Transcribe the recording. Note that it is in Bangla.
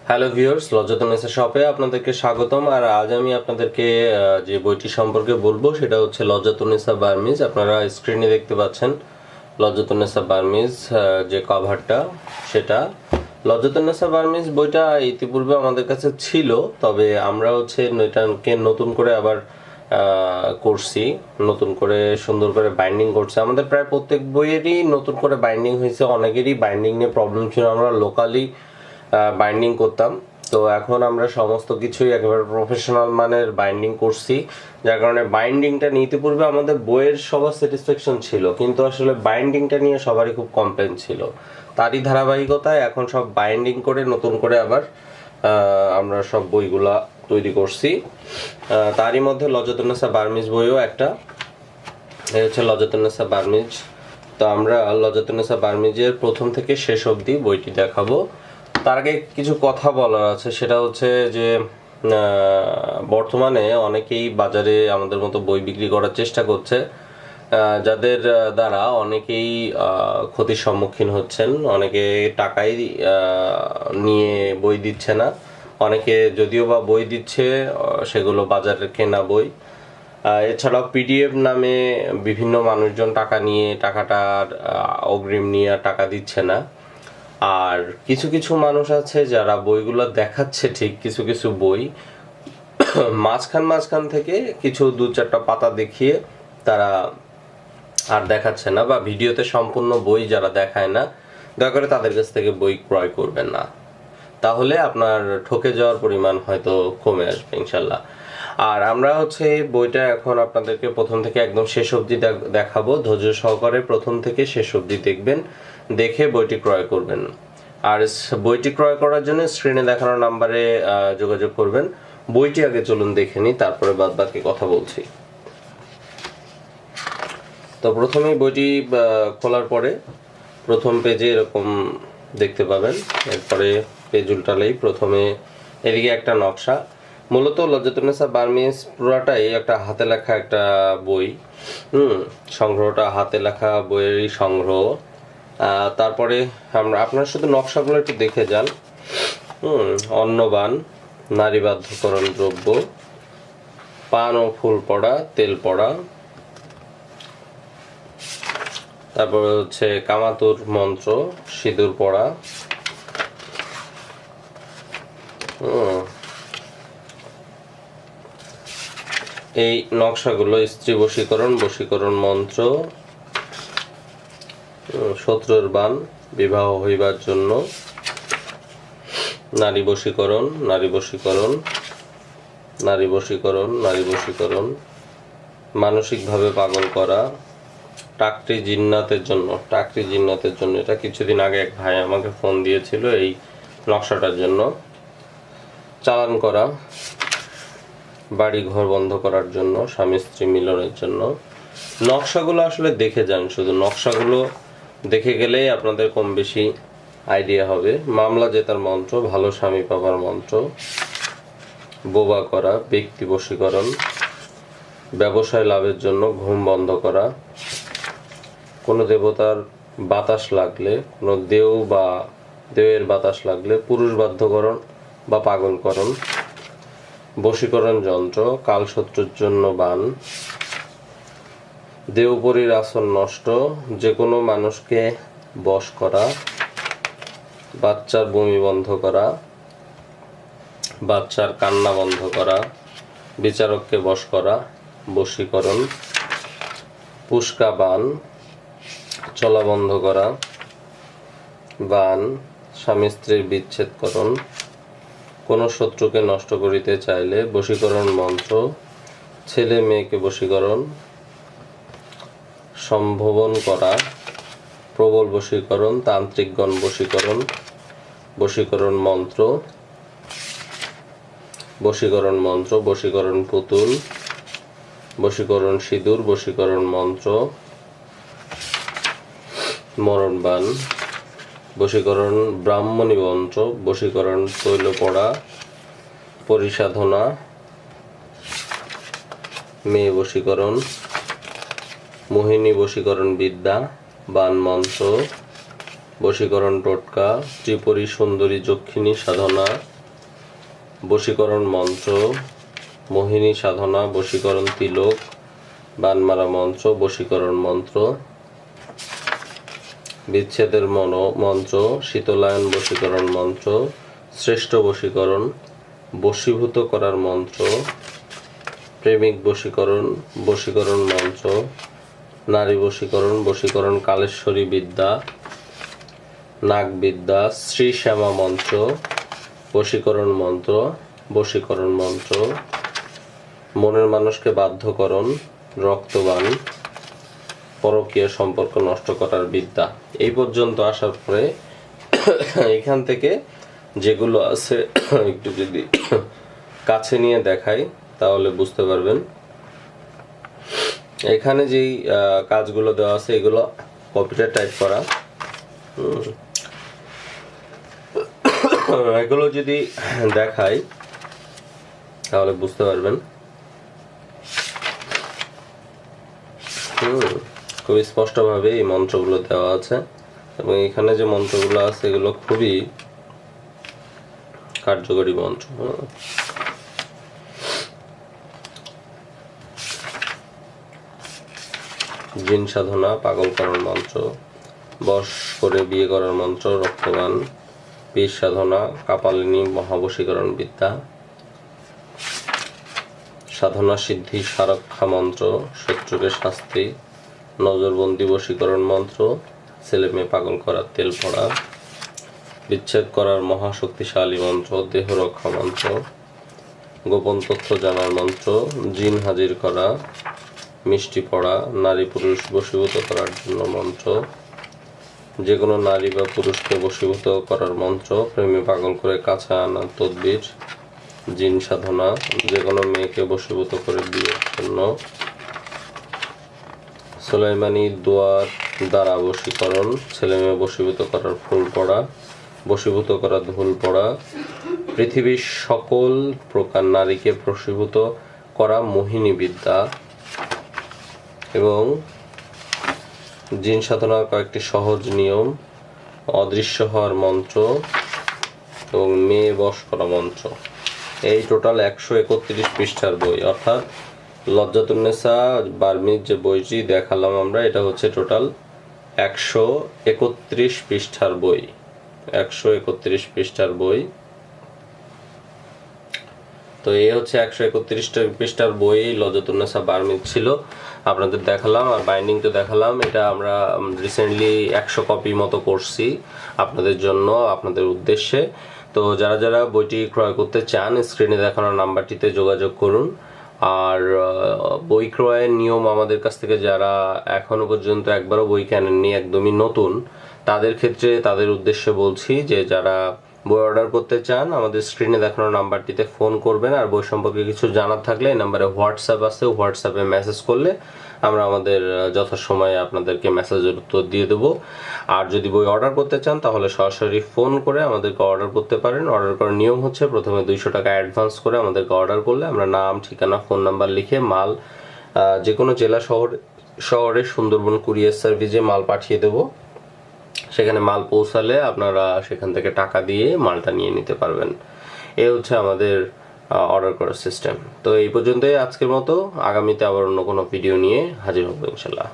হ্যালো ভিউয়ার্স, লজ্জাতুন্নেসা শপে আপনাদেরকে স্বাগতম। আর আজ আমি আপনাদেরকে যে বইটি সম্পর্কে বলবো সেটা হচ্ছে লজ্জাতুন্নেসা বার্মিজ। আপনারা স্ক্রিনে দেখতে পাচ্ছেন লজ্জাতুন্নেসা বার্মিজ যে কভারটা, সেটা লজ্জাতুন্নেসা বার্মিজ বইটা ইতিপূর্বে আমাদের কাছে ছিল, তবে আমরা হচ্ছে এটাকে নতুন করে আবার করছি, নতুন করে সুন্দর করে বাইন্ডিং করছি। আমাদের প্রায় প্রত্যেক বইয়েরই নতুন করে বাইন্ডিং হয়েছে, অনেকেরই বাইন্ডিং নিয়ে প্রবলেম ছিল, আমরা লোকালি বাইন্ডিং করতাম। তো এখন আমরা সমস্ত কিছুই একেবারে প্রফেশনাল মানের বাইন্ডিং করছি, যার কারণে বাইন্ডিংটা নিতে পূর্বে আমাদের বইয়ের সবার স্যাটিসফ্যাকশন ছিল, কিন্তু আসলে বাইন্ডিংটা নিয়ে সবারই খুব কমপ্লেন ছিল। তারই ধারাবাহিকতায় এখন সব বাইন্ডিং করে নতুন করে আবার আমরা সব বইগুলা তৈরি করছি। তারই মধ্যে লজ্জাতুন্নেসা বার্মিজ বইও একটা, এই হচ্ছে লজ্জাতুন্নেসা বার্মিজ। তো আমরা লজ্জাতুন্নেসা বার্মিজের প্রথম থেকে শেষ অবধি বইটি দেখাবো। তার আগে কিছু কথা বলার আছে, সেটা হচ্ছে যে বর্তমানে অনেকেই বাজারে আমাদের মতো বই বিক্রি করার চেষ্টা করছে, যাদের দ্বারা অনেকেই ক্ষতির সম্মুখীন হচ্ছেন। অনেকে টাকাই নিয়ে বই দিচ্ছে না, অনেকে যদিও বা বই দিচ্ছে সেগুলো বাজারের কেনা বই। এছাড়াও পিডিএফ নামে বিভিন্ন মানুষজন টাকা নিয়ে টাকাটার অগ্রিম নিয়ে টাকা দিচ্ছে না। আর কিছু কিছু মানুষ আছে যারা বইগুলো দেখাচ্ছে ঠিক, কিছু কিছু বই মাঝখান থেকে কিছু দু চারটা পাতা দেখিয়ে তারা আর দেখাচ্ছে না, বা ভিডিওতে সম্পূর্ণ বই যারা দেখায় না, দয়া করে তাদের কাছ থেকে বই ক্রয় করবেন না, তাহলে আপনার ঠকে যাওয়ার পরিমাণ হয়তো কমে আসবে ইনশাল্লাহ। আর আমরা হচ্ছে এই বইটা এখন আপনাদেরকে প্রথম থেকে একদম শেষ অবধি দেখাবো। ধৈর্য সহকারে প্রথম থেকে শেষ অবধি দেখবেন, দেখে বইটি ক্রয় করবেন। আর বইটি ক্রয় করার জন্য স্ক্রিনে দেখানো নাম্বারে যোগাযোগ করবেন। বইটি আগে চলুন দেখে নিই, তারপরে বাদ বাকি কথা বলছি। তো প্রথমেই বইটি খোলার পরে প্রথম পেজে এরকম দেখতে পাবেন। এরপরে পেজ উল্টালেই প্রথমে এদিকে একটা নকশা। মূলত লজ্জাতুন্নেসা বার্মিজ পুরাটাই একটা হাতে লেখা একটা বই। সংগ্রহটা হাতে লেখা বইয়েরই সংগ্রহ। তারপরে আপনারা শুধু নকশাগুলো একটু দেখে যান। অন্নবান, নারী বাধ্যকরণ দ্রব্য, পান ও ফুল পড়া, তেল পড়া, তারপরে হচ্ছে কামাতুর মন্ত্র, সিঁদুর পড়া, এই নকশাগুলো স্ত্রী বশীকরণ, বশীকরণ মন্ত্র, শত্রুর বান, বিবাহ হইবার জন্য, নারী বশীকরণ, নারী বশীকরণ, নারী বশীকরণ, নারী বশীকরণ, মানসিকভাবে পাগল করা, টাকরি জিন্নাতের জন্য, টাকরি জিন্নাতের জন্য। এটা কিছুদিন আগে এক ভাই আমাকে ফোন দিয়েছিল এই নকশাটার জন্য। চালান করা, বাড়ি ঘর বন্ধ করার জন্য, স্বামী স্ত্রী মিলনের জন্য। নকশাগুলো আসলে দেখে যান, শুধু নকশাগুলো দেখে গেলেই আপনাদের কম বেশি আইডিয়া হবে। মামলা জেতার মন্ত্র, ভালো স্বামী পাবার মন্ত্র, বোবা করা, ব্যক্তি বশীকরণ, ব্যবসায় লাভের জন্য, ঘুম বন্ধ করা, কোনো দেবতার বাতাস লাগলে, কোনো দেও বা দেওয়ের বাতাস লাগলে, পুরুষ বাধ্যকরণ বা পাগলকরণ, বশীকরণ যন্ত্র, কালশত্রুর জন্য বান, দেওপরীর আসন নষ্ট, যে কোনো মানুষকে বশ করা, বাচ্চার বমি বন্ধ করা, বাচ্চার কান্না বন্ধ করা, বিচারককে বশ করা, বশীকরণ, পুষ্কা বান, চলা বন্ধ করা, বান, স্বামী স্ত্রীর বিচ্ছেদকরণ, কোনো শত্রুকে নষ্ট করিতে চাইলে, বশীকরণ মন্ত্র, ছেলে মেয়েকে বশীকরণ, সম্ভবন করা, প্রবল বশীকরণ, তান্ত্রিকগণ বশীকরণ, বশীকরণ মন্ত্র, বশীকরণ মন্ত্র, বশীকরণ পুতুল, বশীকরণ সিঁদুর, বশীকরণ মন্ত্র, মরণবান, বশীকরণ ব্রাহ্মণী মন্ত্র, বশীকরণ তৈল পড়া, পরিসাধনা, মেয়ে বশীকরণ, মোহিনী বশীকরণ বিদ্যা, বান মন্ত্র, বশীকরণ টোটকা, ত্রিপুরী সুন্দরী যক্ষিণী সাধনা, বশীকরণ মন্ত্র, মোহিনী সাধনা, বশীকরণ তিলক, বানমারা মন্ত্র, বশীকরণ মন্ত্র, বিচ্ছেদের মন্ত্র, শীতলায়ন বশীকরণ মন্ত্র, শ্রেষ্ঠ বশীকরণ, বশীভূত করার মন্ত্র, প্রেমিক বশীকরণ, বশীকরণ মন্ত্র, নারী বশীকরণ, বশীকরণ কালেশ্বরী বিদ্যা, নাগবিদ্যা, শ্রী শ্যামা মন্ত্র, বশীকরণ মন্ত্র, বশীকরণ মন্ত্র, মনের মানুষকে বাধ্যকরণ, রক্তবান, পরকীয় সম্পর্ক নষ্ট করার বিদ্যা। এই পর্যন্ত আসার পরে এখান থেকে যেগুলো আছে একটু যদি কাছে নিয়ে দেখাই তাহলে বুঝতে পারবেন। এখানে যেই কাজগুলো দেওয়া আছে এগুলো কপিটা টাইপ করা। এগুলো যদি দেখাই তাহলে বুঝতে পারবেন। খুবই স্পষ্টভাবে এই মন্ত্রগুলো দেওয়া আছে এবং এখানে যে মন্ত্রগুলো আছে এগুলো খুবই কার্যকরী মন্ত্র। জিন সাধনা, পাগলকরণ মন্ত্র, বশ করে বিয়ে করার মন্ত্র, রক্তবান, বিষ সাধনা, কাপালিনী মহাবশীকরণ বিদ্যা, সাধনা সিদ্ধি সারক্ষা মন্ত্র, শত্রুকে শাস্তি, নজরবন্দি বশীকরণ মন্ত্র, ছেলে মেয়ে পাগল করার তেল পড়া, বিচ্ছেদ করার মহাশক্তিশালী মন্ত্র, দেহ রক্ষা মন্ত্র, গোপন তথ্য জানার মন্ত্র, জিন হাজির করা, মিষ্টি পড়া, নারী পুরুষ বশীভূত করার জন্য মন্ত্র, যে কোনো নারী বা পুরুষকে বশীভূত করার মন্ত্র, প্রেমে পাগল করে কাছে আনার তদবির, জিন সাধনা, যে কোনো মেয়েকে বশীভূত করে বিয়ের জন্য, সুলাইমানি দোয়ার দ্বারা বশীকরণ, ছেলে মেয়ে বশীভূত করার ফুল পড়া, বশীভূত করা ধুল পড়া, পৃথিবীর সকল প্রকার নারীকে বশীভূত করা মোহিনী বিদ্যা এবং জিন সাধনার কয়েকটি সহজ নিয়ম, অদৃশ্য হওয়ার মন্ত্র এবং মেয়ে বশ করা মন্ত্র। এই টোটাল 131 পৃষ্ঠার বই, অর্থাৎ লজ্জাতুন্নেসা বার্মিজ যে বইটি দেখালাম আমরা, এটা হচ্ছে টোটাল 131 পৃষ্ঠার বই। 131 পৃষ্ঠার বই। তো এই হচ্ছে 131 পৃষ্ঠার বই লজ্জাতুন্নেসা বার্মিজ ছিল, আপনাদের দেখালাম। আর বাইন্ডিং তো দেখালাম, এটা আমরা রিসেন্টলি 100 কপি মতো করছি আপনাদের জন্য, আপনাদের উদ্দেশ্যে। তো যারা যারা বইটি ক্রয় করতে চান স্ক্রিনে দেখানো নাম্বারটিতে যোগাযোগ করুন। আর বই ক্রয়ের নিয়ম, আমাদের কাছ থেকে যারা এখনো পর্যন্ত একবারও বই কেনেননি, একদমই নতুন, তাদের ক্ষেত্রে তাদের উদ্দেশ্যে বলছি যে যারা বই অর্ডার করতে চান আমাদের স্ক্রিনে দেখানো নাম্বারটিতে ফোন করবেন। আর বই সম্পর্কে কিছু জানার থাকলে এই নাম্বারে হোয়াটসঅ্যাপ আছে, হোয়াটসঅ্যাপে মেসেজ করলে আমরা আমাদের যথাসময়ে আপনাদেরকে মেসেজের উত্তর দিয়ে দেবো। আর যদি বই অর্ডার করতে চান তাহলে সরাসরি ফোন করে আমাদেরকে অর্ডার করতে পারেন। অর্ডার করার নিয়ম হচ্ছে প্রথমে 200 টাকা অ্যাডভান্স করে আমাদেরকে অর্ডার করলে আমরা নাম, ঠিকানা, ফোন নাম্বার লিখে মাল যে কোনো জেলা শহরে সুন্দরবন কুরিয়ার সার্ভিসে মাল পাঠিয়ে দেবো। সেখানে মাল পৌঁছালে আপনারা সেখান থেকে টাকা দিয়ে মালটা নিয়ে নিতে পারবেন। এই হচ্ছে আমাদের অর্ডার করার সিস্টেম। তো এই পর্যন্তই আজকের মতো, আগামীতে আবার অন্য কোনো ভিডিও নিয়ে হাজির হবো ইনশাল্লাহ।